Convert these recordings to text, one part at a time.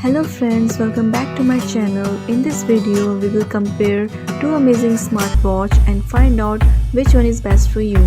Hello friends, welcome back to my channel. In this video, we will compare two amazing smartwatch and find out which one is best for you.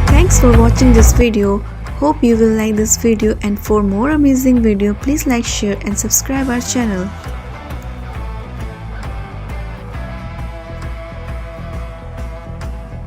Thanks for watching this video. Hope you will like this video, and for more amazing video please like, share and subscribe our channel.